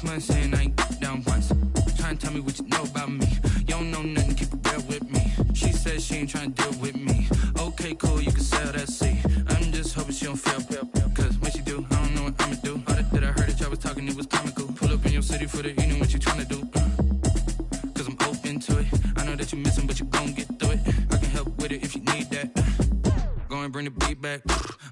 6 months in, I ain't down once. Trying to tell me what you know about me. You don't know nothing, keep it real with me. She said she ain't trying to deal with me. Okay, cool, you can sell that seat. I'm just hoping she don't feel. Cause when she do, I don't know what I'ma do. All that I heard that y'all was talking, it was comical. Pull up in your city for the evening, what you trying to do? Cause I'm open to it. I know that you missing, but you gon' get through it. I can help with it if you need that. Go and bring the beat back.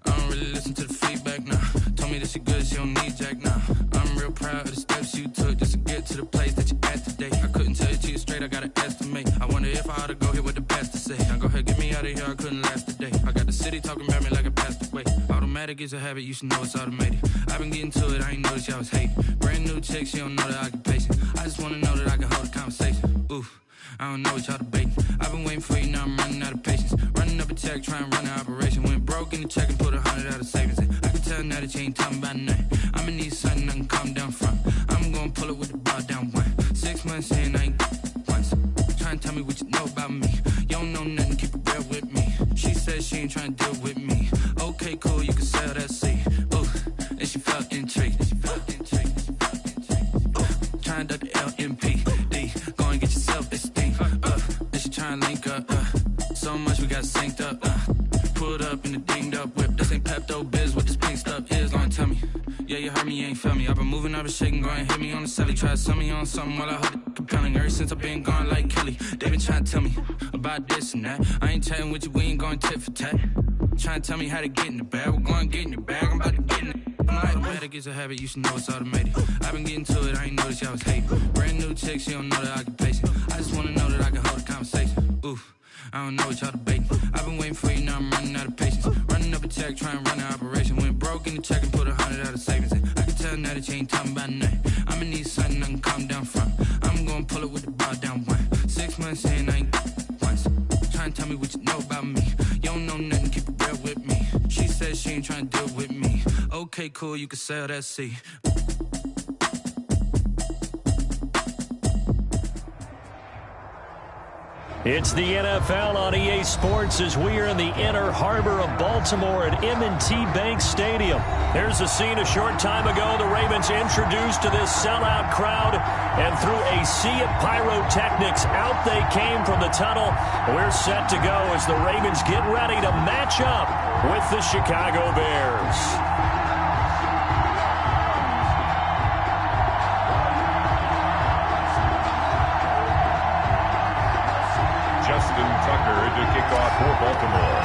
I don't really listen to the feedback, nah. Told me that she good, she don't need jack, nah. I'm real proud of the steps you took just to get to the place that you at today. I couldn't tell it to you straight, I gotta estimate. I wonder if I ought to go here with the pastor say. Now go ahead, get me out of here, I couldn't last a day. I got the city talking about me like I passed away. Automatic is a habit, you should know it's automated. I've been getting to it, I ain't noticed y'all was hating. Brand new chick, she don't know the occupation. I just wanna know that I can hold a conversation. Oof, I don't know what y'all debating. I've been waiting for you, now I'm running out of patience. Running up a check, trying to run an operation. Went broke in the check and put 100 out of savings in. I can tell now that you ain't talking about nothing. I'ma need something I can calm down from. I'm gonna pull it with the bar down one. 6 months in, I ain't once. Trying to tell me what you know about me. You don't know nothing, keep it real with me. She said she ain't trying to deal with me. Okay, cool, you can sell that seat. Ooh, and she felt intrigued. Trying to duck the LMPD. Go and get your self-esteem. And she trying to link up. So much we got synced up. Pulled up in the dinged up whip. This ain't Pepto-Biz, what this pink stuff is. Gonna tell me. Yeah, you heard me, you ain't felt me. I've been moving, I've been shaking, go and hit me on the celly. Try to sell me on something while I hold it compelling. Ever since I've been gone like Kelly, they been trying to tell me about this and that. I ain't chatting with you, we ain't going tit for tat. Trying to tell me how to get in the bag. We're going to get in your bag, I'm about to get in it. Automatic is a habit, you should know it's automated. I've been getting to it, I ain't noticed y'all was hating. Brand new chick, she don't know the occupation. I just wanna know that I can hold a conversation. Oof, I don't know what y'all debating. I've been waiting for you, now I'm running out of patience. Running up a check, trying to run an operation. Went broke in the check and put 100 out of savings in. I can tell now that you ain't talking about nothing. I'ma need something I can calm down from. I'm gonna pull it with the bar down one. 6 months in, I ain't once. Trying to tell me what you know about me. You don't know nothing, keep it real with me. She said she ain't trying to deal with me. Okay, cool, you can sell that seat. It's the NFL on EA Sports as we are in the inner harbor of Baltimore at M&T Bank Stadium. There's a scene a short time ago. The Ravens introduced to this sellout crowd, and through a sea of pyrotechnics, out they came from the tunnel. We're set to go as the Ravens get ready to match up with the Chicago Bears. To kick off for Baltimore.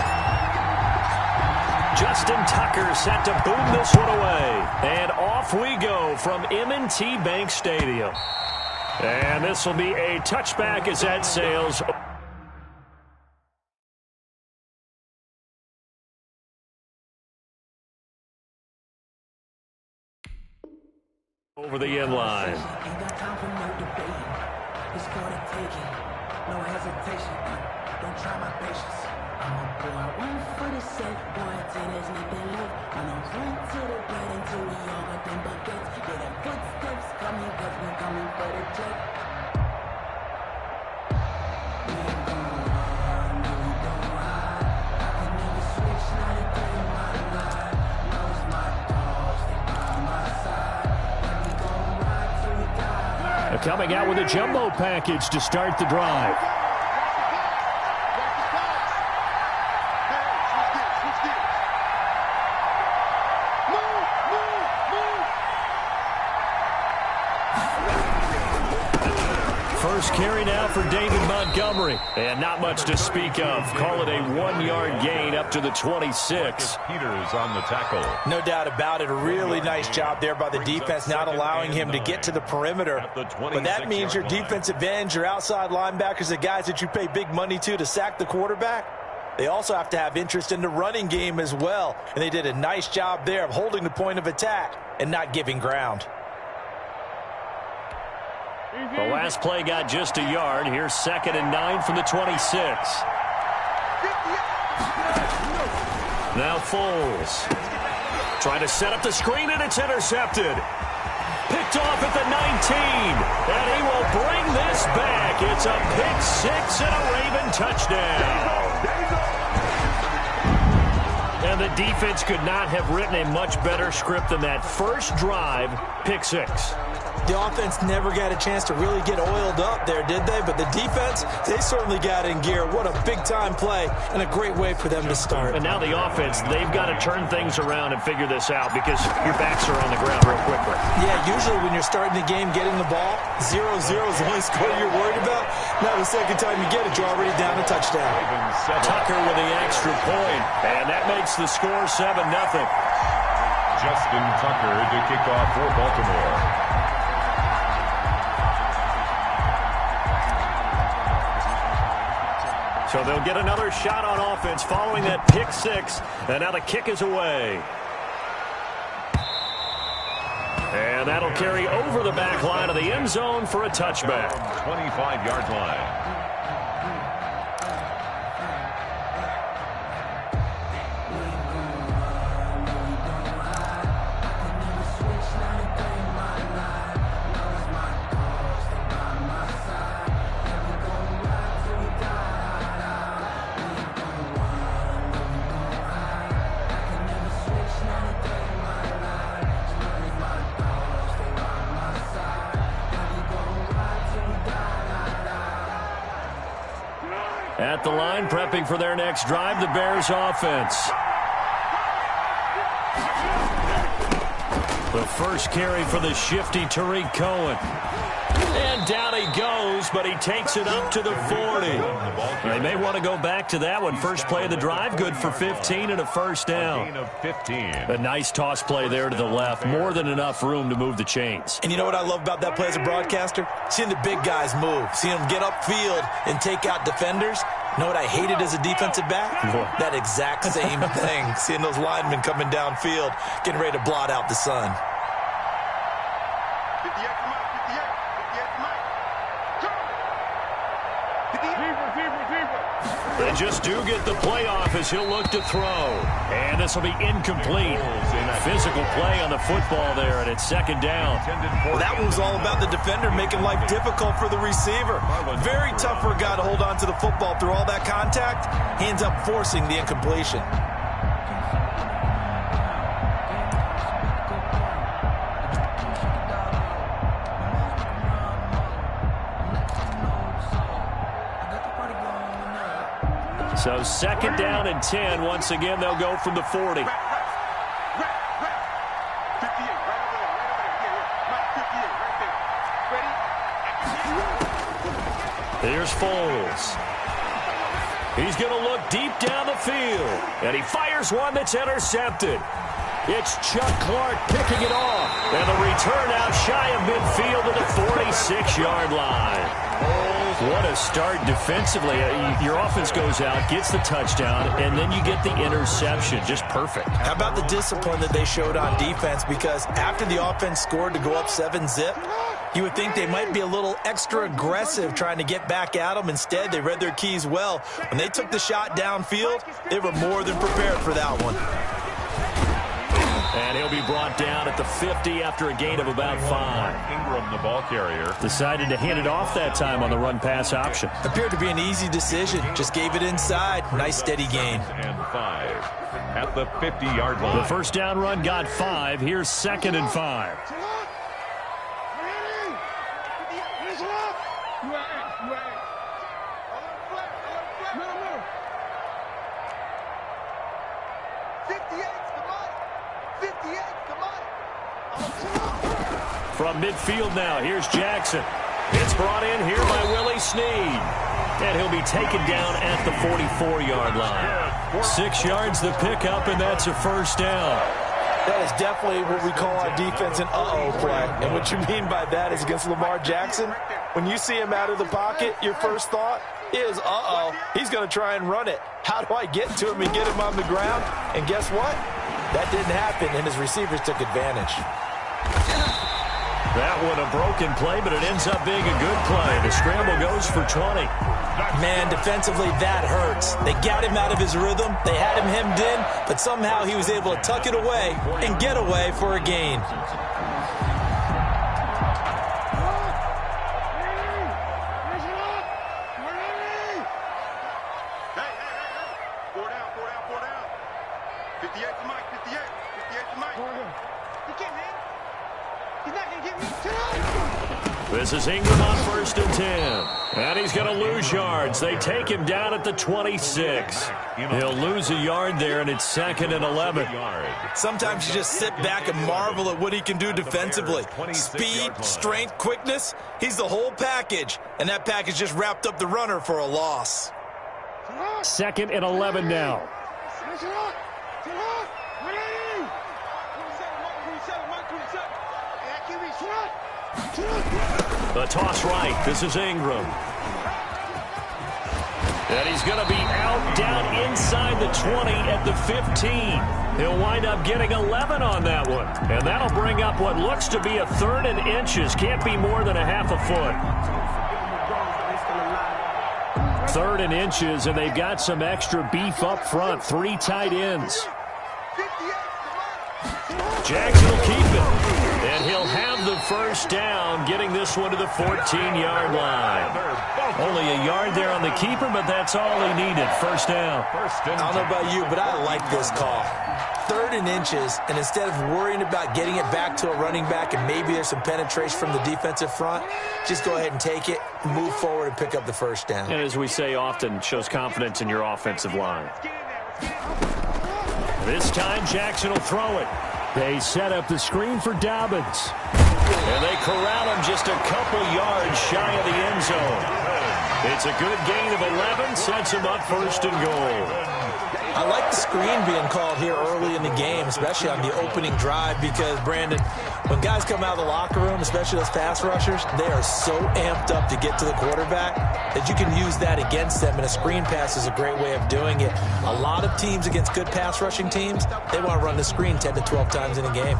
Justin Tucker set to boom this one away. And off we go from M&T Bank Stadium. And this will be a touchback as that sails over the end line. Ain't got time for no debate. It's gonna take it. No hesitation. Don't try my patience. I'm a boy, one for the safe, boy, till there's nothing left. I'm gonna run to the bread until we all got them buckets. Yeah, them footsteps coming, cause we coming for the check. We ain't gon' run, no, we don't hide. I can never switch, not a day in my life. Knows my dogs, they by my side. And we gon' ride till we die. Coming out with a jumbo package to start the drive. First carry now for David Montgomery. And not much to speak of. Call it a 1-yard gain up to the 26. Peters on the tackle. No doubt about it. A really nice job there by the defense, not allowing him to get to the perimeter. But that means your defensive ends, your outside linebackers, the guys that you pay big money to sack the quarterback, they also have to have interest in the running game as well. And they did a nice job there of holding the point of attack and not giving ground. The last play got just a yard. Here's 2nd and 9 from the 26. Now Foles. Trying to set up the screen, and it's intercepted. Picked off at the 19. And he will bring this back. It's a pick six and a Raven touchdown. And the defense could not have written a much better script than that first drive, pick six. The offense never got a chance to really get oiled up there, did they? But the defense, they certainly got in gear. What a big-time play and a great way for them to start. And now the offense, they've got to turn things around and figure this out because your backs are on the ground real quickly. Yeah, usually when you're starting the game getting the ball, 0-0 is the only score you're worried about. Now the second time you get it, you're already down a touchdown. Tucker with the extra point, and that makes the score 7-0. Justin Tucker to kick off for Baltimore. So they'll get another shot on offense following that pick six, and now the kick is away. And that'll carry over the back line of the end zone for a touchback. 25-yard line. At the line, prepping for their next drive, the Bears offense. The first carry for the shifty Tariq Cohen. And down he goes, but he takes it up to the 40. They may want to go back to that one. First play of the drive, good for 15 and a first down. A nice toss play there to the left. More than enough room to move the chains. And you know what I love about that play as a broadcaster? Seeing the big guys move. Seeing them get upfield and take out defenders. You know what I hated as a defensive back? That exact same thing. Seeing those linemen coming downfield, getting ready to blot out the sun. They just do get the playoff as he'll look to throw. And this will be incomplete. Physical play on the football there, and it's second down. Well, that one was all about the defender making life difficult for the receiver. Very tough for a guy to hold on to the football through all that contact. He ends up forcing the incompletion. So second down and 10. Once again, they'll go from the 40. Here's Foles. He's going to look deep down the field. And he fires one that's intercepted. It's Chuck Clark picking it off. And the return out shy of midfield to the 46-yard line. What a start defensively. Your offense goes out, gets the touchdown, and then you get the interception. Just perfect. How about the discipline that they showed on defense? Because after the offense scored to go up 7-zip, you would think they might be a little extra aggressive trying to get back at them. Instead, they read their keys well. When they took the shot downfield, they were more than prepared for that one. And he'll be brought down at the 50 after a gain of about 5. Ingram, the ball carrier. Decided to hand it off that time on the run-pass option. Appeared to be an easy decision. Just gave it inside. Nice, steady gain. And 5 at the 50-yard line. The first down run got 5. Here's second and 5. From midfield now, here's Jackson. It's brought in here by Willie Snead. And he'll be taken down at the 44-yard line. 6 yards the pickup, and that's a first down. That is definitely what we call on defense an uh-oh play. And what you mean by that is against Lamar Jackson, when you see him out of the pocket, your first thought is, uh-oh, he's going to try and run it. How do I get to him and get him on the ground? And guess what? That didn't happen, and his receivers took advantage. That one a broken play, but it ends up being a good play. The scramble goes for 20. Man, defensively, that hurts. They got him out of his rhythm. They had him hemmed in, but somehow he was able to tuck it away and get away for a gain. This is Ingram on 1st and 10. And he's going to lose yards. They take him down at the 26. He'll lose a yard there, and it's 2nd and 11. Sometimes you just sit back and marvel at what he can do defensively. Speed, strength, quickness. He's the whole package. And that package just wrapped up the runner for a loss. 2nd and 11 now. The toss right. This is Ingram. And he's going to be out down inside the 20 at the 15. He'll wind up getting 11 on that one. And that'll bring up what looks to be a 3rd and inches. Can't be more than a half a foot. 3rd and inches, and they've got some extra beef up front. 3 tight ends. Jackson will keep it. And he'll have the first down, getting this one to the 14-yard line. Only a yard there on the keeper, but that's all he needed. First down. I don't know about you, but I like this call. 3rd and inches, and instead of worrying about getting it back to a running back and maybe there's some penetration from the defensive front, just go ahead and take it, move forward, and pick up the first down. And as we say often, shows confidence in your offensive line. This time, Jackson will throw it. They set up the screen for Dobbins. And they corral him just a couple yards shy of the end zone. It's a good gain of 11, sets him up 1st and goal. I like the screen being called here early in the game, especially on the opening drive, because, Brandon, when guys come out of the locker room, especially those pass rushers, they are so amped up to get to the quarterback that you can use that against them, and a screen pass is a great way of doing it. A lot of teams against good pass rushing teams, they want to run the screen 10 to 12 times in a game.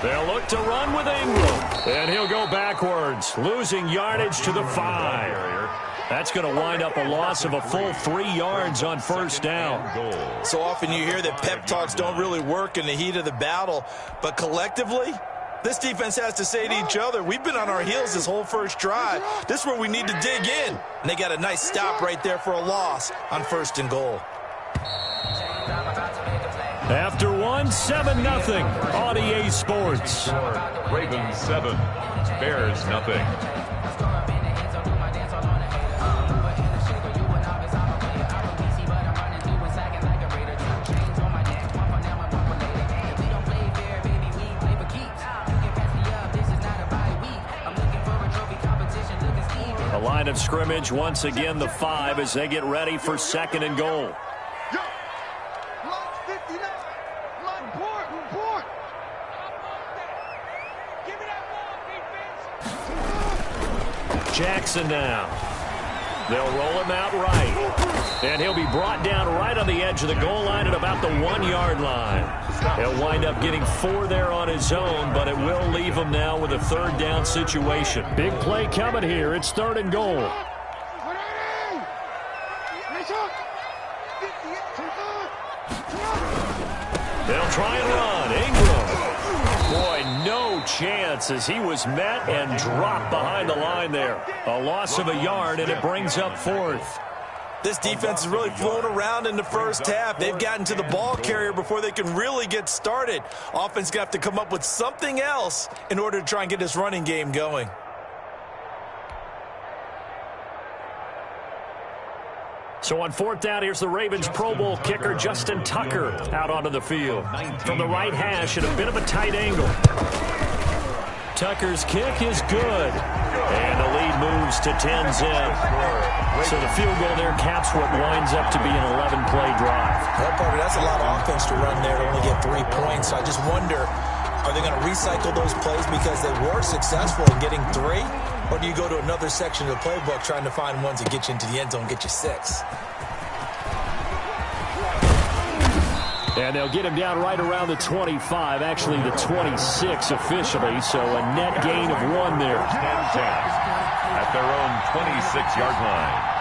They'll look to run with Ingram. And he'll go backwards, losing yardage to the 5. That's going to wind up a loss of a full 3 yards on first down. So often you hear that pep talks don't really work in the heat of the battle, but collectively, this defense has to say to each other, we've been on our heels this whole first drive. This is where we need to dig in. And they got a nice stop right there for a loss on 1st and goal. After 7-0 on EA Sports. Ravens 7, Bears nothing. A line of scrimmage once again, the 5 as they get ready for 2nd and goal. Jackson now. They'll roll him out right. And he'll be brought down right on the edge of the goal line at about the 1-yard line. He'll wind up getting 4 there on his own, but it will leave him now with a 3rd down situation. Big play coming here. It's 3rd and goal. They'll try and run. Ingram. Boy, no chance as he was met and dropped behind the line there. A loss of a yard, and it brings up 4th. This defense has really flown around in the first half. They've gotten to the ball carrier before they can really get started. Offense going to have to come up with something else in order to try and get this running game going. So on 4th down, here's the Ravens Pro Bowl kicker Justin Tucker out onto the field. From the right hash at a bit of a tight angle. Tucker's kick is good. And the lead moves to 10-zip. So the field goal there caps what winds up to be an 11-play drive. Well, Parker, that's a lot of offense to run there to only get 3 points. So I just wonder, are they going to recycle those plays because they were successful in getting 3? Or do you go to another section of the playbook trying to find ones that get you into the end zone and get you 6? And they'll get him down right around the 25, actually the 26 officially, so a net gain of 1 there. At their own 26-yard line.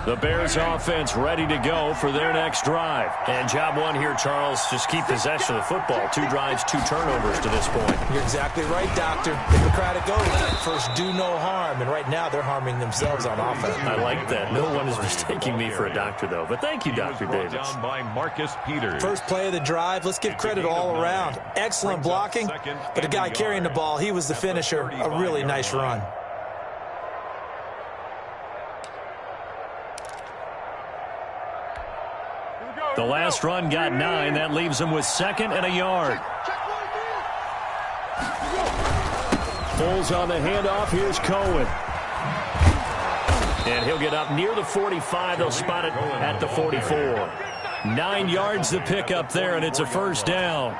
The Bears offense ready to go for their next drive. And job one here, Charles, just keep possession of the football. 2 drives, 2 turnovers to this point. You're exactly right, Doctor. Hippocratic oath. First, do no harm. And right now, they're harming themselves on offense. I like that. No one is mistaking me for a doctor, though. But thank you, Dr. Davis. Down by Marcus Peters. First play of the drive. Let's give credit all around. Excellent blocking. But the guy carrying the ball, he was the finisher. A really nice run. The last run got 9. That leaves him with 2nd and a yard. Foles on the handoff. Here's Cohen. And he'll get up near the 45. They'll spot it at the 44. 9 yards to pick up there, and it's a first down.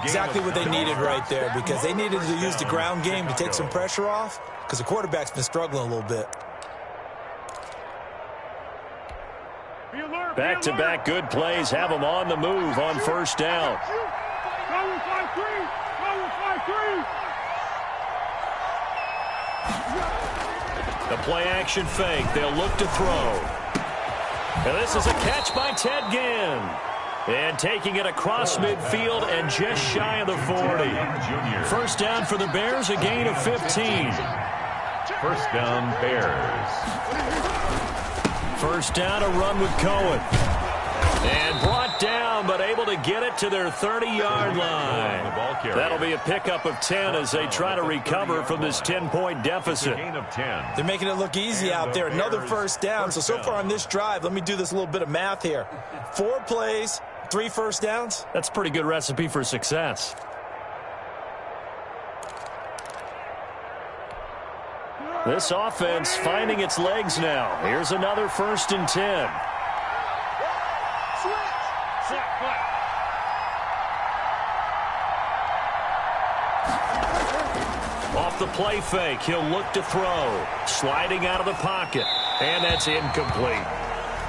Exactly what they needed right there, because they needed to use the ground game to take some pressure off, because the quarterback's been struggling a little bit. Back-to-back good plays have them on the move on first down. The play-action fake. They'll look to throw. And this is a catch by Ted Ginn. And taking it across midfield and just shy of the 40. First down for the Bears, a gain of 15. First down, Bears. First down, a run with Cohen. And brought down, but able to get it to their 30-yard line. That'll be a pickup of 10 as they try to recover from this 10-point deficit. They're making it look easy out there. Another first down. So far on this drive, let me do this little bit of math here. 4 plays, 3 first downs. That's a pretty good recipe for success. This offense finding its legs now. Here's another 1st and 10. Off the play fake, he'll look to throw. Sliding out of the pocket, and that's incomplete.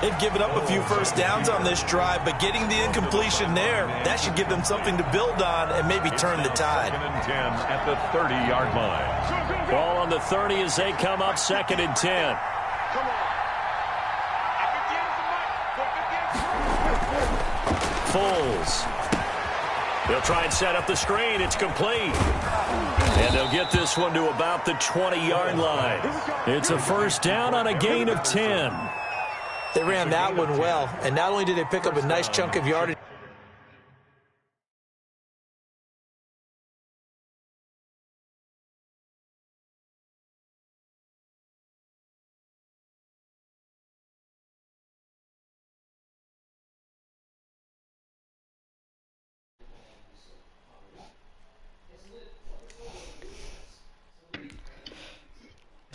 They've given up a few first downs on this drive, but getting the incompletion there, that should give them something to build on and maybe turn the tide. 2nd and 10 at the 30-yard line. Ball on the 30 as they come up 2nd and 10. Foles. They'll try and set up the screen. It's complete. And they'll get this one to about the 20-yard line. It's a first down on a gain of 10. They ran that one well, and not only did they pick up a nice chunk of yardage,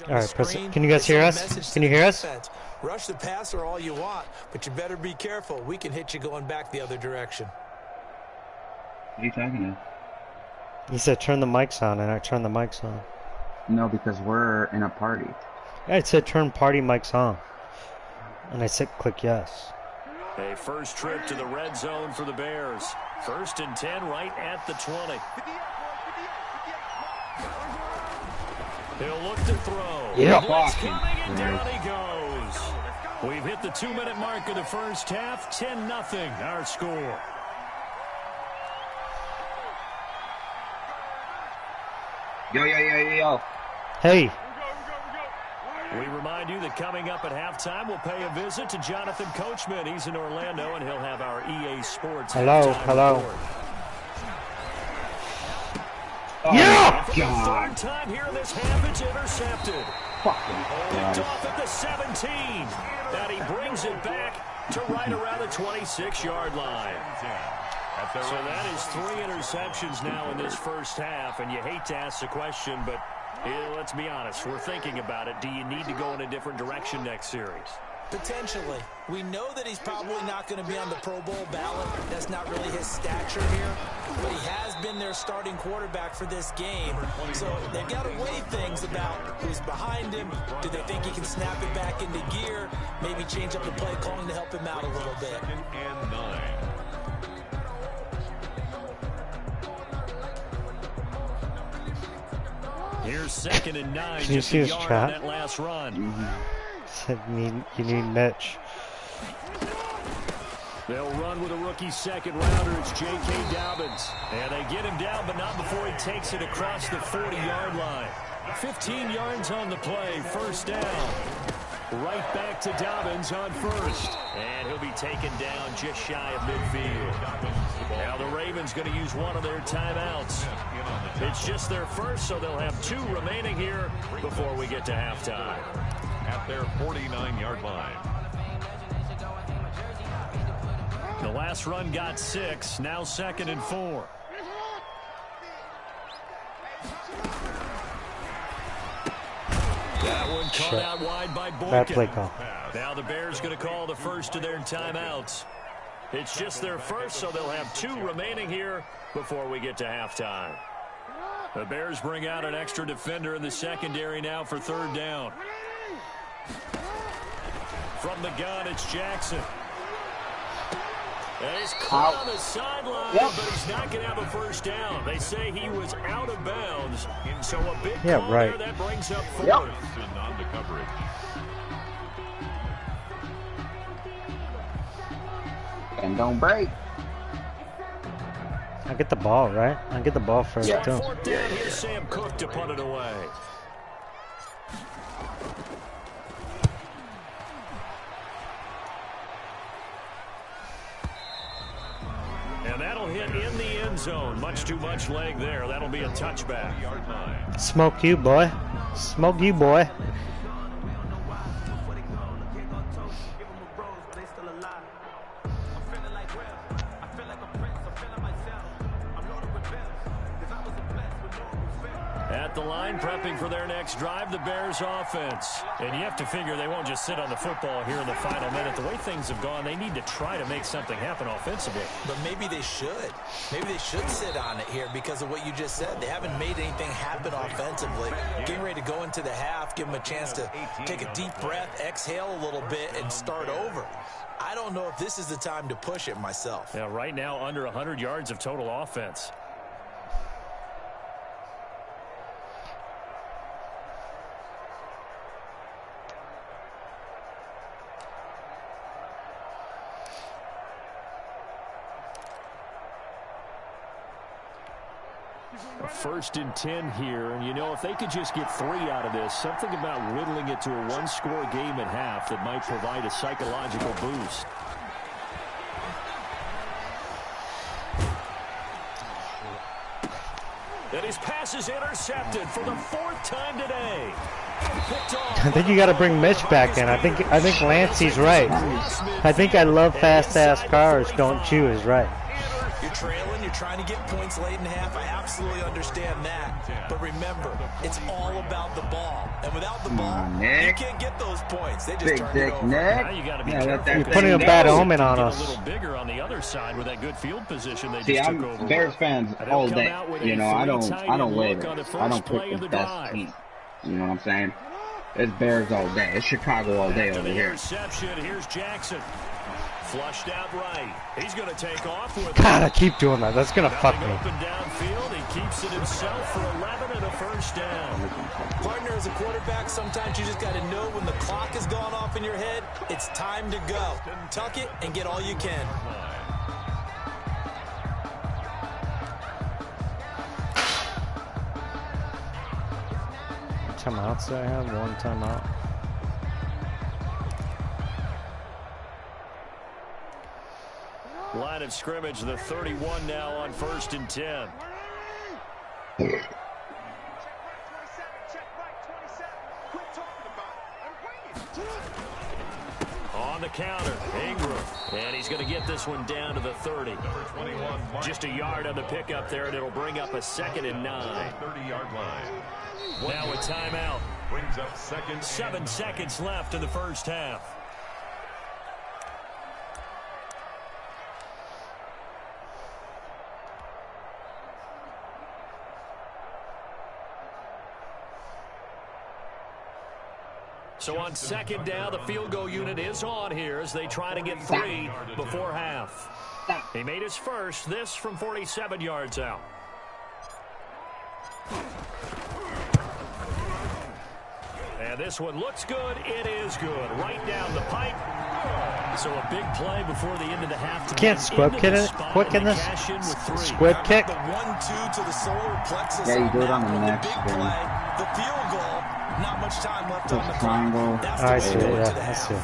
all right, can you guys hear us? Can you hear us? Rush the passer all you want, but you better be careful. We can hit you going back the other direction. What are you talking about? He said turn the mics on, and I turned the mics on. No, because we're in a party. Yeah, it said turn party mics on. And I said click yes. A first trip to the red zone for the Bears. 1st and 10 right at the 20. He'll look to throw. Yeah. Blitz coming, and down he goes. We've hit the 2-minute mark of the first half. 10-0 our score. Yo. Hey. We remind you that coming up at halftime, we'll pay a visit to Jonathan Coachman. He's in Orlando, and he'll have our EA Sports. Hello. Report. Oh, yeah! For the 3rd time here in this half, it's intercepted. Picked off at the 17. And he brings it back to right around the 26-yard line. So that is 3 interceptions now in this first half, and you hate to ask the question, but let's be honest, we're thinking about it. Do you need to go in a different direction next series? Potentially. We know that he's probably not going to be on the Pro Bowl ballot. That's not really his stature here. But he has been their starting quarterback for this game. So they've got to weigh things about who's behind him. Do they think he can snap it back into gear? Maybe change up the play calling to help him out a little bit. 2nd and 9. Here's 2nd and 9. Can you see his chat? That last run. Said you need Mitch. They'll run with a rookie second rounder. It's J.K. Dobbins. And they get him down, but not before he takes it across the 40-yard line. 15 yards on the play. First down. Right back to Dobbins on first. And he'll be taken down just shy of midfield. Now the Ravens going to use one of their timeouts. It's just their first, so they'll have 2 remaining here before we get to halftime. At their 49-yard line. The last run got 6. Now 2nd and 4. That one caught out wide by Bad play Boykin. call. Now the Bears going to call the first of their timeouts. It's just their first, so they'll have 2 remaining here before we get to halftime. The Bears bring out an extra defender in the secondary now for 3rd down. From the gun, it's Jackson. And he's caught on the sideline, but he's not going to have a first down. They say he was out of bounds, so a big call there that brings up 4th. On the coverage. And don't break. I get the ball, right? I get the ball first, too. 4th down, here's Sam Cook to punt it away. And that'll hit in the end zone. Much too much leg there. That'll be a touchback. Smoke you, boy. Smoke you, boy. At the line, prepping for their next drive, the Bears offense. And you have to figure they won't just sit on the football here in the final minute. The way things have gone, they need to try to make something happen offensively. But maybe they should. Maybe they should sit on it here because of what you just said. They haven't made anything happen offensively. Getting ready to go into the half, give them a chance to take a deep breath, exhale a little bit, and start over. I don't know if this is the time to push it myself. Yeah, right now under 100 yards of total offense. First and 10 here, and you know, if they could just get 3 out of this, something about whittling it to a 1-score game at half that might provide a psychological boost. And his pass is intercepted for the 4th time today. I think you got to bring Mitch back in. I think Lancey's right. I think I love fast-ass cars. Don't chew is right. You're trailing, you're trying to get points late in half. I absolutely understand that. But remember, it's all about the ball. And without the ball, you can't get those points. They just turn it over. Now you got to be careful. You're putting a bad omen on A us. little bigger on the other side with that good field position they See, just took I'm over. Bears fans all day. You know, I don't waver. I don't pick the best team. You know what I'm saying? It's Bears all day. It's Chicago all day over here. Interception. Here's Jackson. Flushed out right. He's going to take off with God, I keep doing that. That's going to fuck me. Open downfield. He keeps it himself for 11 and a first down. Partner, as a quarterback, sometimes you just got to know when the clock has gone off in your head, it's time to go. Tuck it and get all you can. Timeouts I have? 1 timeout. Line of scrimmage, the 31 now on 1st and 10. On the counter, Ingram. And he's going to get this one down to the 30. Just a yard on the pickup there, and it'll bring up a 2nd and 9. 30-yard line. Now a timeout. Brings up 2nd. 7 seconds left in the first half. So on 2nd down, the field goal unit is on here as they try to get 3 before half. He made his first, this from 47 yards out. And this one looks good. It is good. Right down the pipe. So a big play before the end of the half. You can't squib kick it quick in this. Squib kick. The 1-2 to the solar plexus. Yeah, you do it on the next big game. play. The field goal. Not much time left The on the triangle. clock. I see it. Yeah, I see it.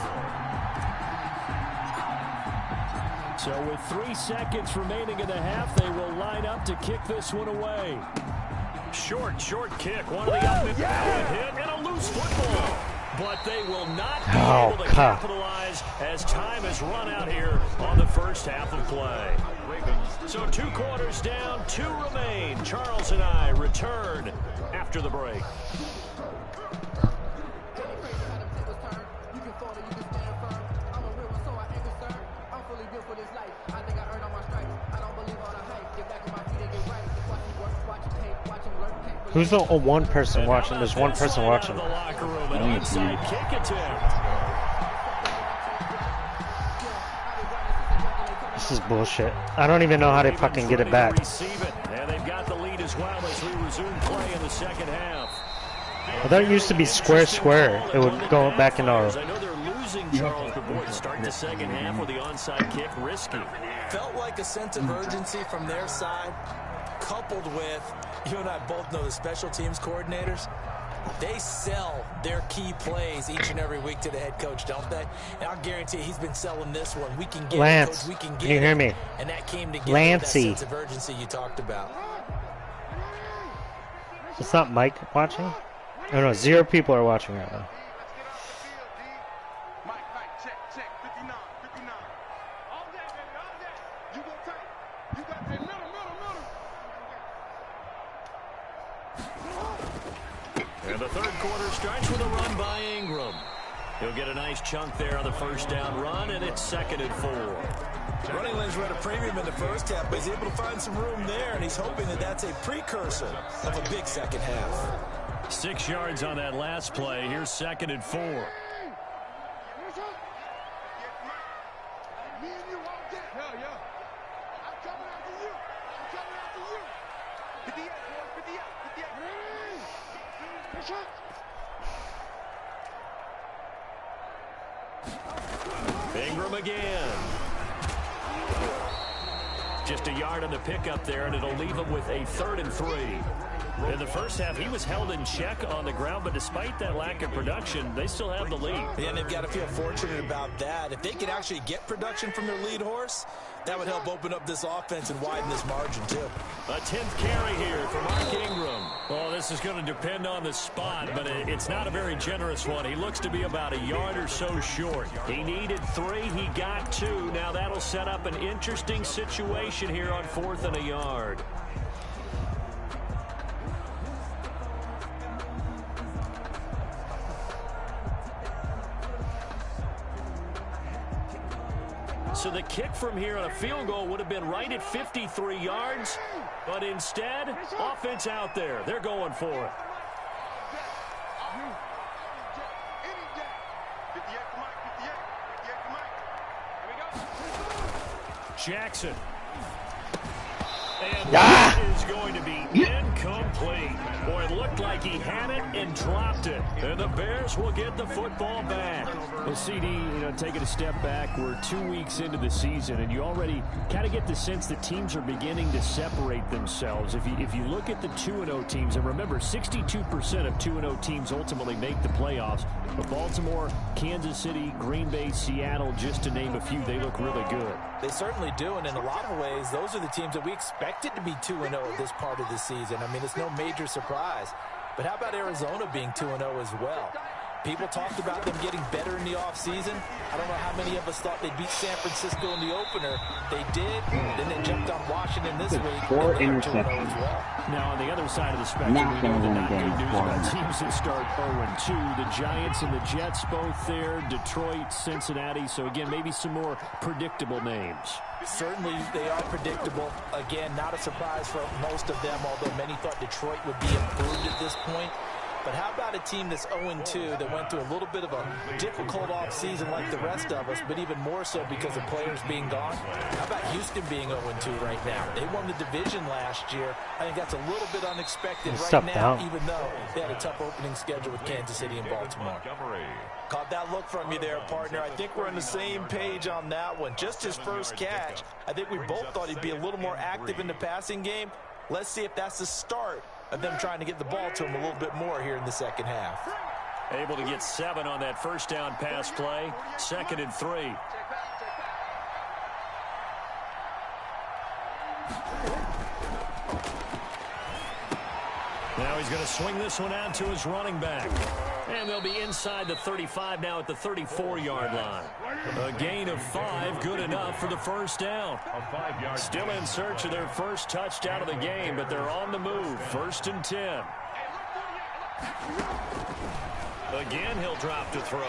So with 3 seconds remaining in the half, they will line up to kick this one away. Short kick. One of the up hit and a loose football. But they will not be able to capitalize as time has run out here on the first half of play. So 2 quarters down, 2 remain. Charles and I return after the break. Who's the one person watching? There's one person watching. This is bullshit. I don't even know how they fucking get it back. And they've got the lead as well as we resume play in the second half. I thought it used to be square. It would go back in our. I know they're losing Charles, but boy, start the second half with the onside kick risky. Felt like a sense of urgency from their side, coupled with, you and I both know the special teams coordinators, they sell their key plays each and every week to the head coach, don't they? And I'll guarantee he's been selling this one. We can get Lance, it, coach, we can get can you hear me? And that came together, Lancey. that sense of urgency you talked about. It's not Mike watching? Oh no, 0 people are watching right now. And the third quarter starts with a run by Ingram. He'll get a nice chunk there on the first down run, and it's 2nd and 4. Running lanes were at a premium in the first half, but he's able to find some room there, and he's hoping that that's a precursor of a big second half. 6 yards on that last play. Here's 2nd and 4. Ingram again. Just a yard on the pickup there, and it'll leave him with a 3rd and 3. In the first half, he was held in check on the ground, but despite that lack of production, they still have the lead. Yeah, and they've got to feel fortunate about that. If they can actually get production from their lead horse, that would help open up this offense and widen this margin, too. A 10th carry here for Mark Ingram. Well, this is going to depend on the spot, but it's not a very generous one. He looks to be about a yard or so short. He needed 3. He got 2. Now that'll set up an interesting situation here on 4th and a yard. So the kick from here on a field goal would have been right at 53 yards, but instead, offense out there. They're going for it. Jackson. And that is going to be incomplete. Boy, it looked like he had it and dropped it. And the Bears will get the football back. Well, CD, taking a step back, we're 2 weeks into the season, and you already kind of get the sense that teams are beginning to separate themselves. If you look at the 2-0 teams, and remember, 62% of 2-0 teams ultimately make the playoffs. But Baltimore, Kansas City, Green Bay, Seattle, just to name a few, they look really good. They certainly do, and in a lot of ways, those are the teams that we expected to be 2-0 at this part of the season. I mean, it's no major surprise. But how about Arizona being 2-0 as well? People talked about them getting better in the offseason. I don't know how many of us thought they'd beat San Francisco in the opener. They did. Then they jumped on Washington this week. 4 and they're 2-0 interceptions. as well. Now, on the other side of the spectrum, we know the not good news about teams that start 0-2. The Giants and the Jets both there. Detroit, Cincinnati. So, again, maybe some more predictable names. Certainly, they are predictable. Again, not a surprise for most of them, although many thought Detroit would be improved at this point. But how about a team that's 0-2 that went through a little bit of a difficult offseason like the rest of us, but even more so because of players being gone? How about Houston being 0-2 right now? They won the division last year. I think that's a little bit unexpected right now, even though they had a tough opening schedule with Kansas City and Baltimore. Caught that look from you there, partner. I think we're on the same page on that one. Just his first catch. I think we both thought he'd be a little more active in the passing game. Let's see if that's the start of them trying to get the ball to him a little bit more here in the second half. Able to get 7 on that first down pass play. 2nd and 3. Now he's going to swing this one out to his running back. And they'll be inside the 35 now at the 34-yard line. A gain of 5, good enough for the first down. Still in search of their first touchdown of the game, but they're on the move. 1st and 10. Again, he'll drop to throw.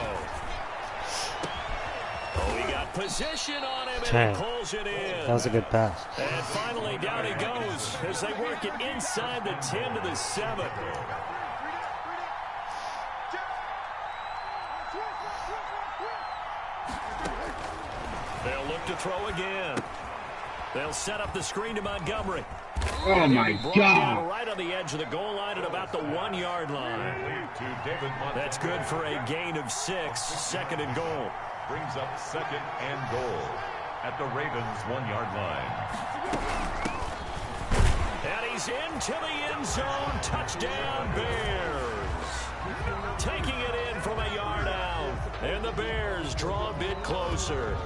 Oh, he got position on him, and he pulls it in. That was a good pass. And finally, down he goes as they work it inside the 10 to the 7. They'll look to throw again. They'll set up the screen to Montgomery. Oh, my God. Right on the edge of the goal line at about the 1-yard line. That's good for a gain of 6. 2nd and goal. Brings up 2nd and goal at the Ravens' 1-yard line. And he's into the end zone. Touchdown, Bears. Taking it in from a yard out. And the Bears draw a bit closer.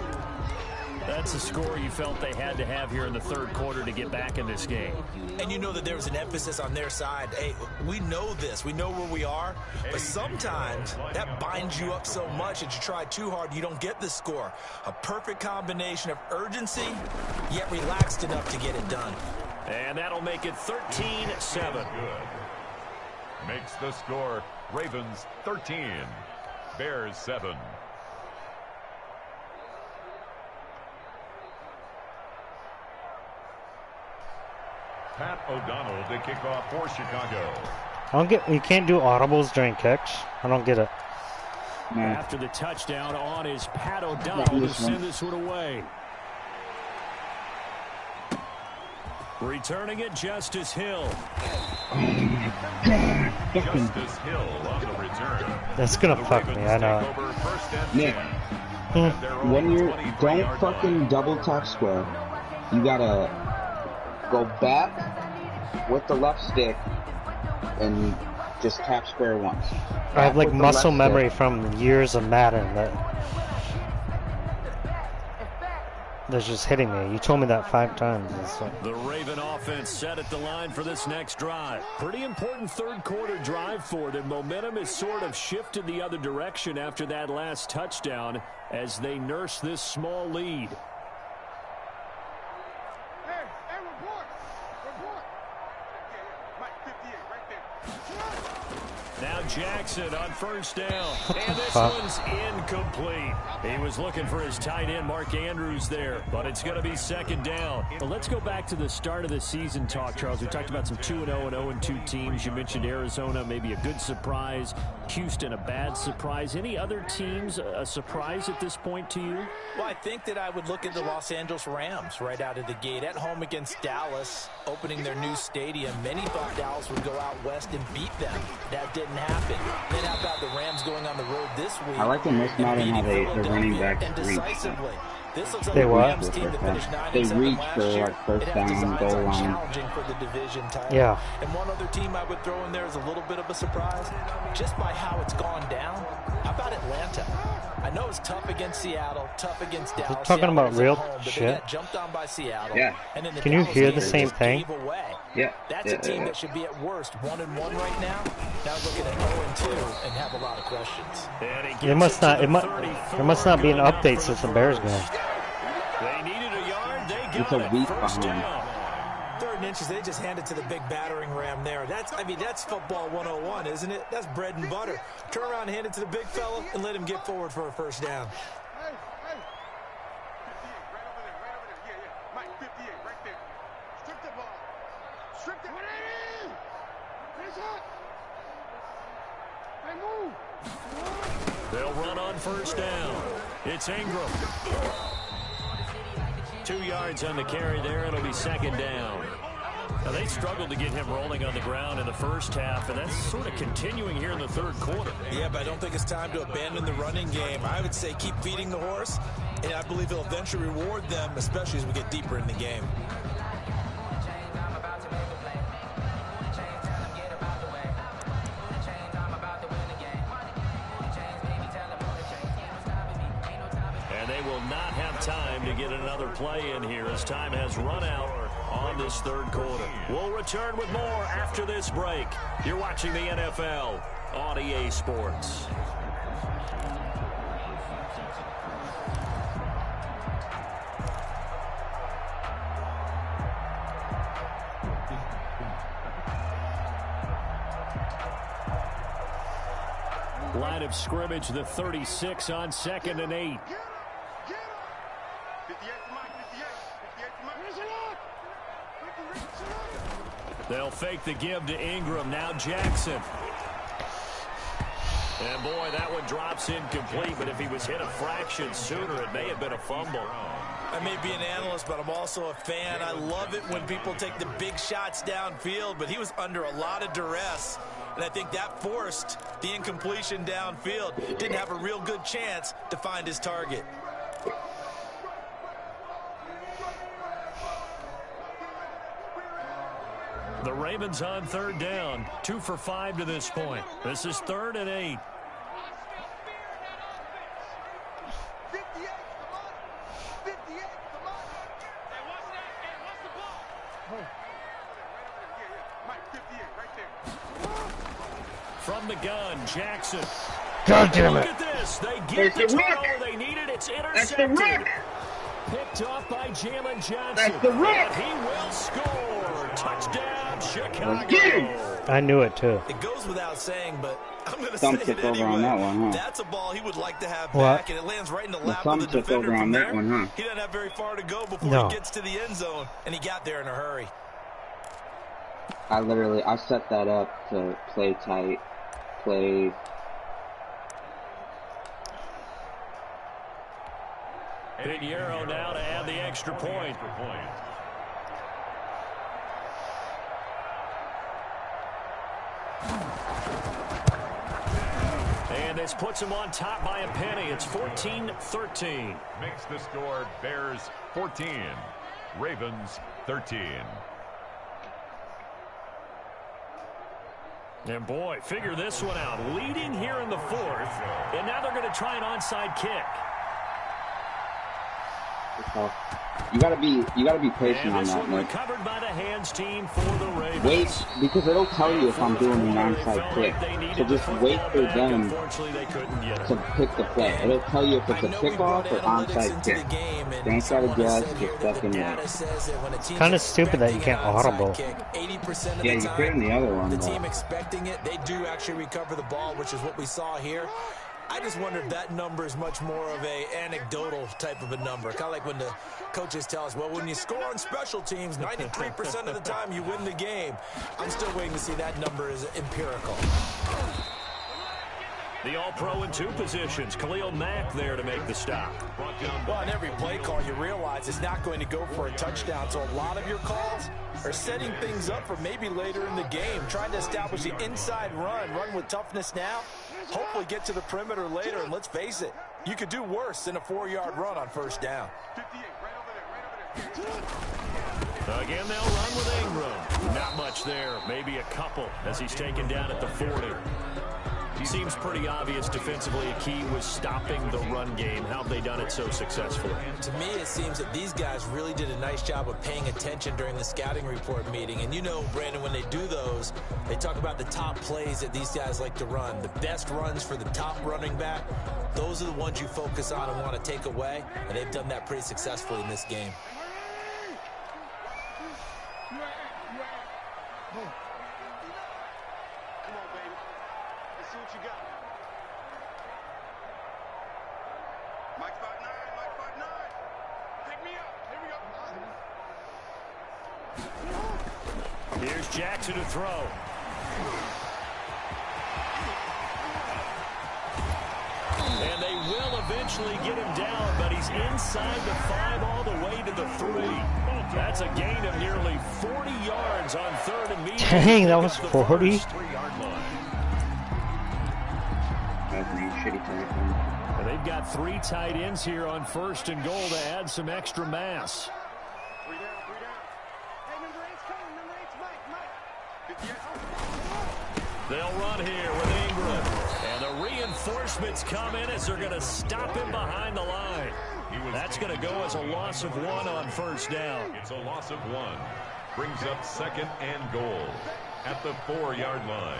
That's a score you felt they had to have here in the 3rd quarter to get back in this game. And you know that there was an emphasis on their side. Hey, we know this. We know where we are. But sometimes that binds you up so much that you try too hard, you don't get the score. A perfect combination of urgency, yet relaxed enough to get it done. And that'll make it 13-7. Makes the score Ravens 13, Bears 7. Pat O'Donnell to kick off for Chicago. I don't get. You can't do audibles during kicks. I don't get it. After the touchdown on is Pat O'Donnell to send this one away. Returning it, Justice Hill. Oh my God. Justice Hill on the return. That's gonna fuck me. I know. Nick, when you don't fucking double tap square, you gotta go back with the left stick and just tap square once. I have like muscle memory from years of Madden that's just hitting me. You told me that 5 times. The Raven offense set at the line for this next drive. Pretty important 3rd quarter drive for them. Momentum is sort of shifted the other direction after that last touchdown as they nurse this small lead. Now Jackson on 1st down. And this one's incomplete. He was looking for his tight end, Mark Andrews, there. But it's going to be 2nd down. Well, let's go back to the start of the season talk, Charles. We talked about some 2-0 and 0-2 teams. You mentioned Arizona, maybe a good surprise. Houston, a bad surprise. Any other teams a surprise at this point to you? Well, I think that I would look at the Los Angeles Rams right out of the gate. At home against Dallas, opening their new stadium. Many thought Dallas would go out west and beat them. That didn't happen. Then how about the Rams going on the road this week? I like in this modern how the running backs reach. This looks like They a what? Rams team that finished 9-7 They reach last for year. like first It has down, designs goal on line. challenging for the division title. Yeah. And one other team I would throw in there is a little bit of a surprise, just by how it's gone down. How about Atlanta? I know it's tough against Seattle, tough against Dallas. You're talking about real home, shit. They got jumped on by Seattle. Yeah. And then the Can you Dallas hear the game same just thing? gave away. Yeah. That's a team that should be at worst 1-1 right now. Now looking at 0-2 and have a lot of questions. There must not be an update since the Bears game. They needed a yard. They It's got a it. week 1st behind. down. 3rd and inches, they just handed to the big battering ram there. That's football 101, isn't it? That's bread and butter. Turn around, hand it to the big fella, and let him get forward for a 1st down. They'll run on first down. It's Ingram. 2 yards on the carry there. It'll be second down. Now, they struggled to get him rolling on the ground in the first half, and that's sort of continuing here in the third quarter. Yeah, but I don't think it's time to abandon the running game. I would say keep feeding the horse, and I believe he'll eventually reward them, especially as we get deeper in the game. And they will not have time to get another play in here as time has run out on this third quarter. We'll return with more after this break. You're watching the NFL on EA Sports. Line of scrimmage, the 36 on 2nd and 8. They'll fake the give to Ingram. Now Jackson. And boy, that one drops incomplete, but if he was hit a fraction sooner, it may have been a fumble. I may be an analyst, but I'm also a fan. I love it when people take the big shots downfield, but he was under a lot of duress, and I think that forced the incompletion downfield. Didn't have a real good chance to find his target. The Ravens on third down, 2 for 5 to this point. This is 3rd and 8. From the gun, Jackson. God damn it. Look at this. They get the turnover they needed. It's intercepted. Picked off by Jalen Johnson. That's the Rick. And he will score. Touchdown, Chicago. I knew it too. It goes without saying, but I'm going to say it anyway. On that one, huh? That's a ball he would like to have back, and it lands right in the lap of the defender from there. That one, huh? He doesn't have very far to go before he gets to the end zone, and he got there in a hurry. I set that up to play tight, play. Pinheiro now to add the extra point. And this puts him on top by a penny. It's 14-13. Makes the score Bears 14, Ravens 13. And boy, figure this one out. Leading here in the 4th, and now they're going to try an onside kick. You gotta be patient on that, Nick. Recovered by the hands team for the Ravens. Wait, because it'll tell you if I'm doing an onside kick. So just wait for them to pick the play. It'll tell you if it's a kickoff or onside kick. Don't try to guess, just fucking wait. It's kind of stupid that you can't audible. Yeah, you can in the other one. The team expecting it, they do actually recover the ball, which is what we saw here. I just wonder if that number is much more of a anecdotal type of a number. Kind of like when the coaches tell us, well, when you score on special teams, 93% of the time you win the game. I'm still waiting to see that number is empirical. The All-Pro in 2 positions. Khalil Mack there to make the stop. Well, on every play call, you realize it's not going to go for a touchdown. So a lot of your calls are setting things up for maybe later in the game, trying to establish the inside run with toughness now, hopefully get to the perimeter later. And let's face it, you could do worse than a 4-yard run on first down. Again, they'll run with Ingram. Not much there, maybe a couple as he's taken down at the 40. Seems pretty obvious defensively a key was stopping the run game. How have they done it so successfully? To me, it seems that these guys really did a nice job of paying attention during the scouting report meeting. And you know, Brandon, when they do those, they talk about the top plays that these guys like to run. The best runs for the top running back, those are the ones you focus on and want to take away. And they've done that pretty successfully in this game. Here's Jackson to throw. eventually get him down, but he's inside the 5 all the way to the 3. That's a gain of nearly 40 yards on 3rd and medium. Dang, that was 40? And they've got 3 tight ends here on 1st and goal to add some extra mass. They'll run here with Ingram. And the reinforcements come in as they're going to stop him behind the line. That's going to go as a loss of 1 on 1st down. It's a loss of 1. Brings up 2nd and goal at the 4-yard line.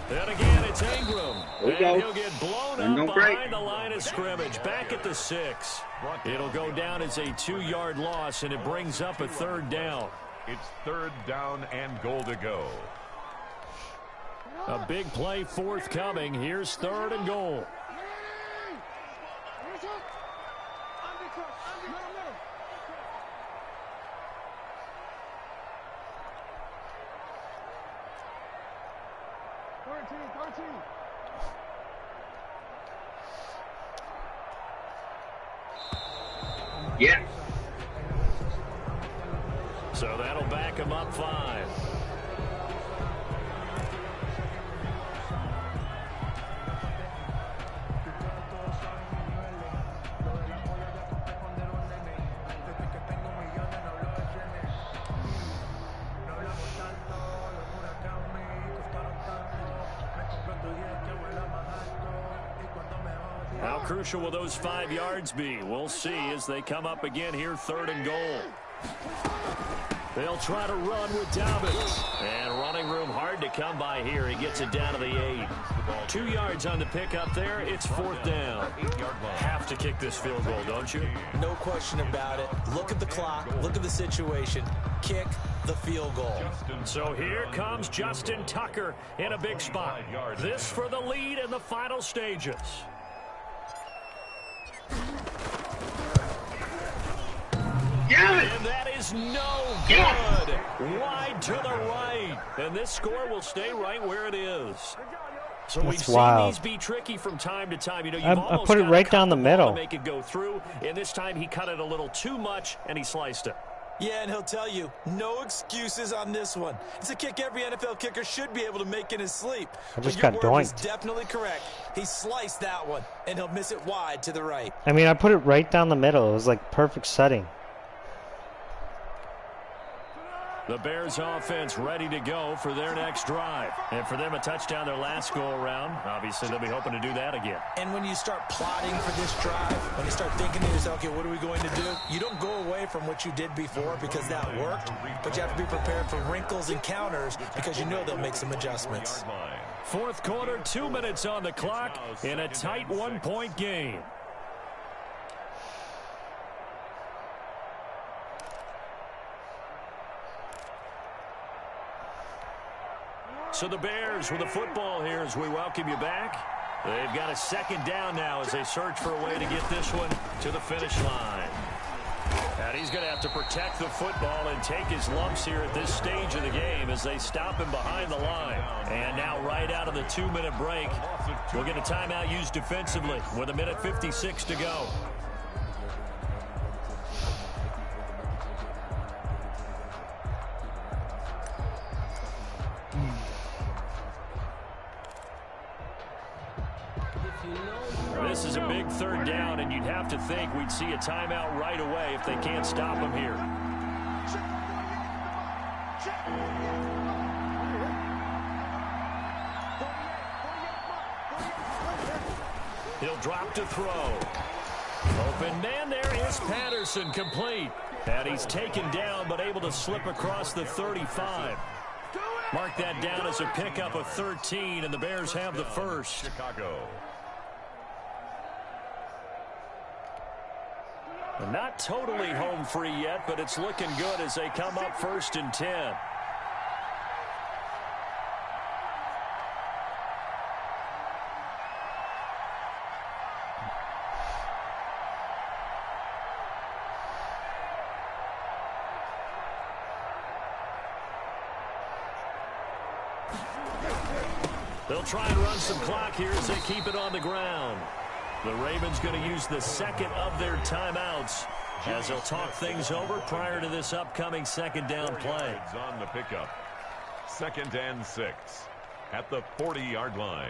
And again, it's Ingram. And he'll get blown up behind the line of scrimmage. Back at the 6. It'll go down as a 2-yard loss, and it brings up a 3rd down. It's 3rd down and goal to go. A big play forthcoming. Here's 3rd and goal. Yeah. So that'll back him up 5. How crucial will those 5 yards be? We'll see as they come up again here, 3rd and goal. They'll try to run with Dobbins. And running room hard to come by here. He gets it down to the 8. 2 yards on the pickup there. It's 4th down. Have to kick this field goal, don't you? No question about it. Look at the clock. Look at the situation. Kick the field goal. So here comes Justin Tucker in a big spot. This for the lead in the final stages. And that is no good. Wide to the right. And this score will stay right where it is. So we've seen these be tricky from time to time. You know, you've I put it right down the middle to make it go through. And this time he cut it a little too much and he sliced it. Yeah, and he'll tell you, no excuses on this one. It's a kick every NFL kicker should be able to make in his sleep. I just got doinked. Is definitely correct. He sliced that one, and he'll miss it wide to the right. I mean, I put it right down the middle. It was like perfect setting. The Bears offense ready to go for their next drive. And for them, a touchdown their last go-around. Obviously, they'll be hoping to do that again. And when you start plotting for this drive, when you start thinking to yourself, okay, what are we going to do? You don't go away from what you did before because that worked, but you have to be prepared for wrinkles and counters because you know they'll make some adjustments. 4th quarter, 2 minutes on the clock in a tight 1-point game. So the Bears with the football here as we welcome you back. They've got a 2nd down now as they search for a way to get this one to the finish line. And he's going to have to protect the football and take his lumps here at this stage of the game as they stop him behind the line. And now right out of the 2-minute break, we'll get a timeout used defensively with 1:56 to go. This is a big 3rd down, and you'd have to think we'd see a timeout right away if they can't stop him here. He'll drop to throw. Open man there is Patterson, complete. And he's taken down but able to slip across the 35. Mark that down as a pickup of 13, and the Bears have the first. Chicago. Not totally home free yet, but it's looking good as they come up 1st and 10. They'll try and run some clock here as they keep it on the ground. The Ravens going to use the second of their timeouts as they'll talk things over prior to this upcoming second down play. On the pickup. 2nd and 6 at the 40-yard line.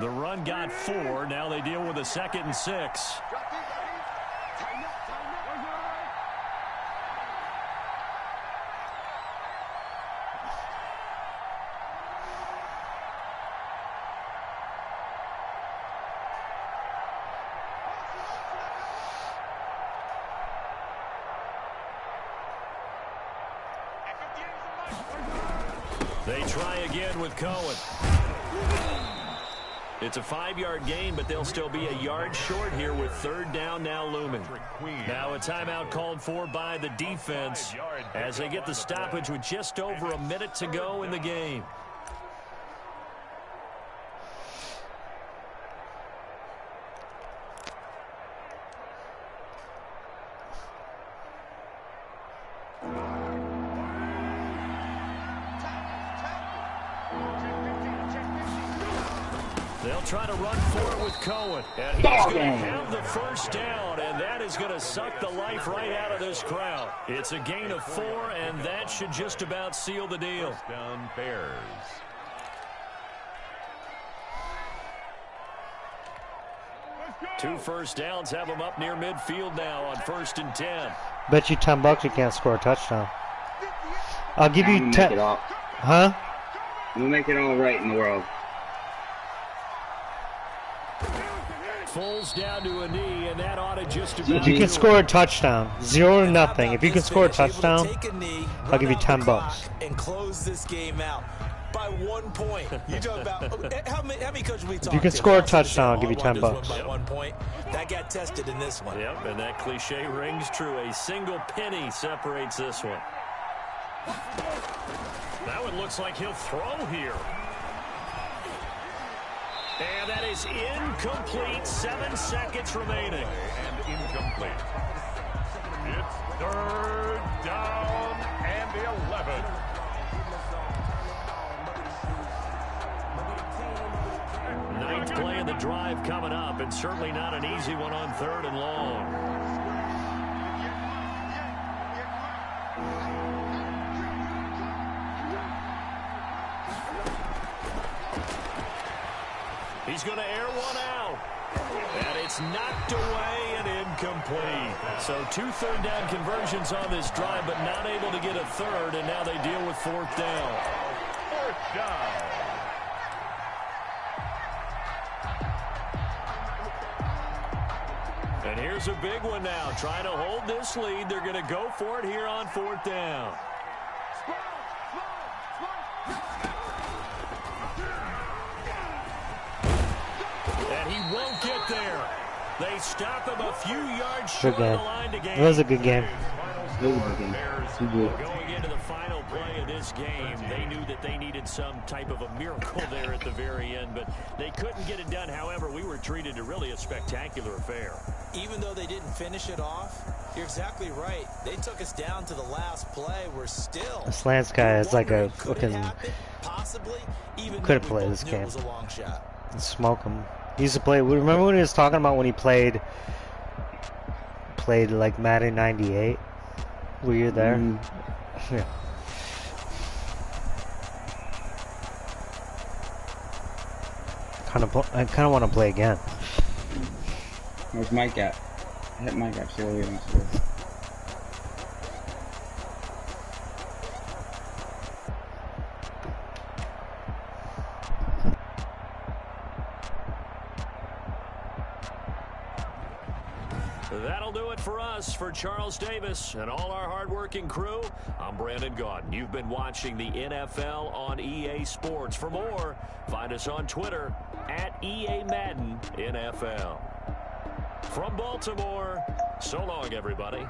The run got 4. Now they deal with a 2nd and 6. They try again with Cohen. It's a 5-yard gain, but they'll still be a yard short here with 3rd down now looming. Now a timeout called for by the defense as they get the stoppage with just over a minute to go in the game. They'll try to run for it with Cohen. And he's going to have the first down, and that is going to suck the life right out of this crowd. It's a gain of 4, and that should just about seal the deal. First down Bears. Two first downs have them up near midfield now on 1st and 10. Bet you $10 you can't score a touchdown. I'll give you 10. Huh? We'll make it all right in the world. Falls down to a knee, and that ought to just about. If you can score a touchdown, 0-0. If you can score a touchdown, I'll give you $10. And close this game out by 1 point. You talk about how many coaches we talk. If you can score a touchdown, I'll give you $10. By 1 point, that got tested in this one. Yep, and that cliche rings true. A single penny separates this one. That one looks like he'll throw here. And that is incomplete. 7 seconds remaining. And incomplete. It's 3rd down and 11. Ninth play of the drive coming up, and certainly not an easy one on 3rd and long. He's going to air one out. And it's knocked away and incomplete. So 2 3rd down conversions on this drive, but not able to get a 3rd, and now they deal with 4th down. 4th down. And here's a big one now. Trying to hold this lead. They're going to go for it here on 4th down. And he won't get there. They stop him a few yards short of the line to gain. It was a good game. Going into the final play of this game, they knew that they needed some type of a miracle there at the very end, but they couldn't get it done. However, we were treated to really a spectacular affair. Even though they didn't finish it off, you're exactly right. They took us down to the last play. We're still. This Lance guy is like a fucking. Could have played this game. Smoke him. He used to play. Remember when he was talking about when he played like Madden 98? Were you there? Yeah. I kind of want to play again. Where's Mike at? Hit Mike up. See what he wants to do. That'll do it for us. For Charles Davis and all our hardworking crew, I'm Brandon Gaudin. You've been watching the NFL on EA Sports. For more, find us on Twitter at EA Madden NFL. From Baltimore, so long, everybody.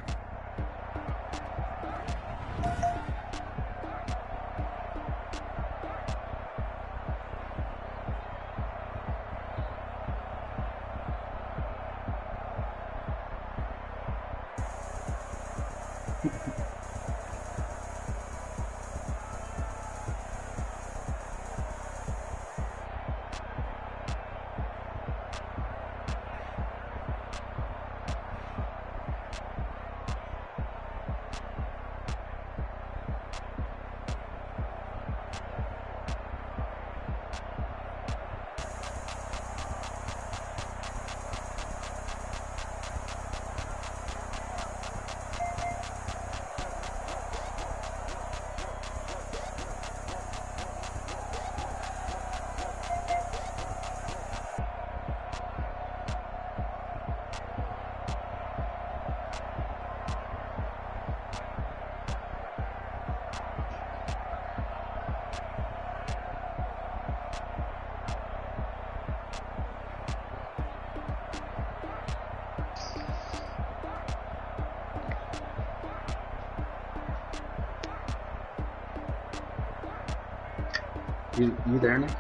You there, Nick?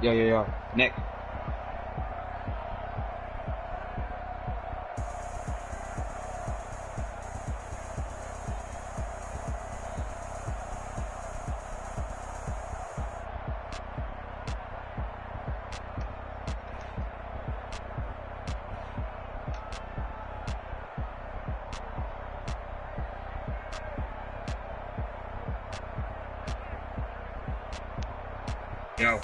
Yo. Nick. Yo.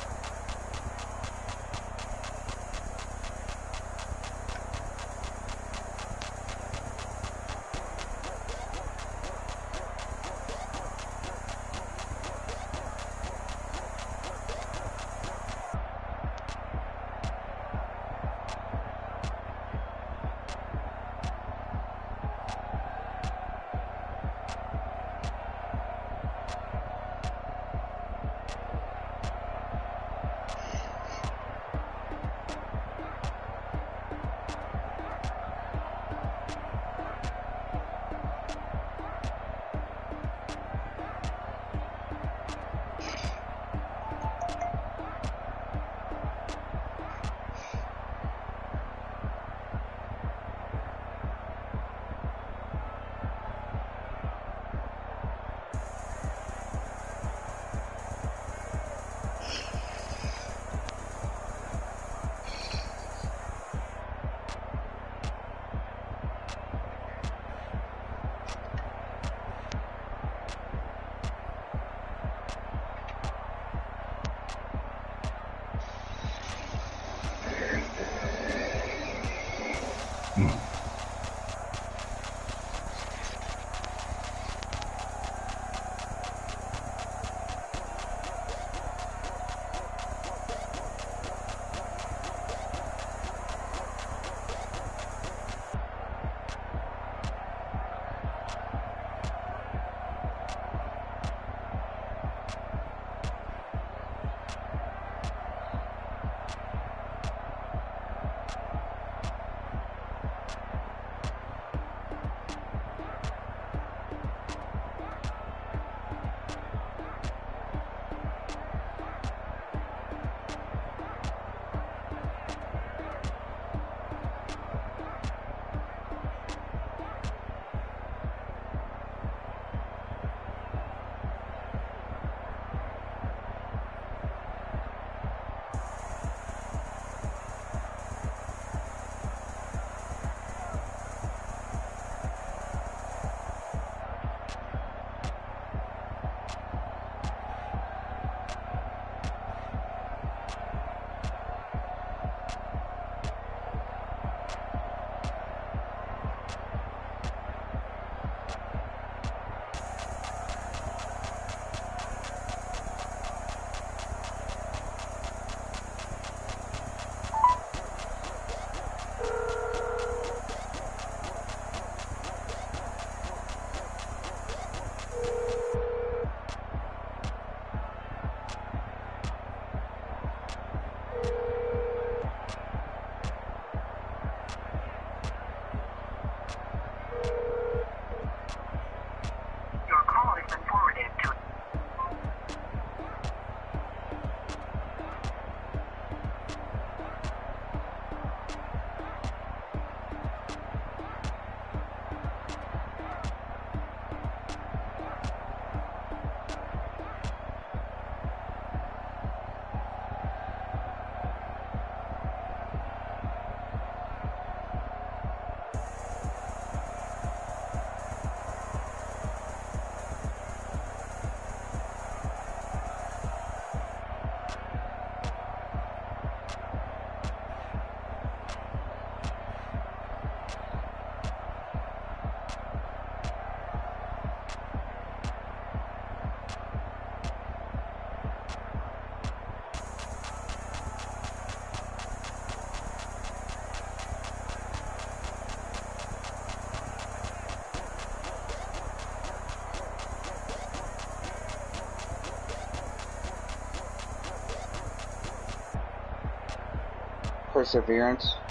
Perseverance.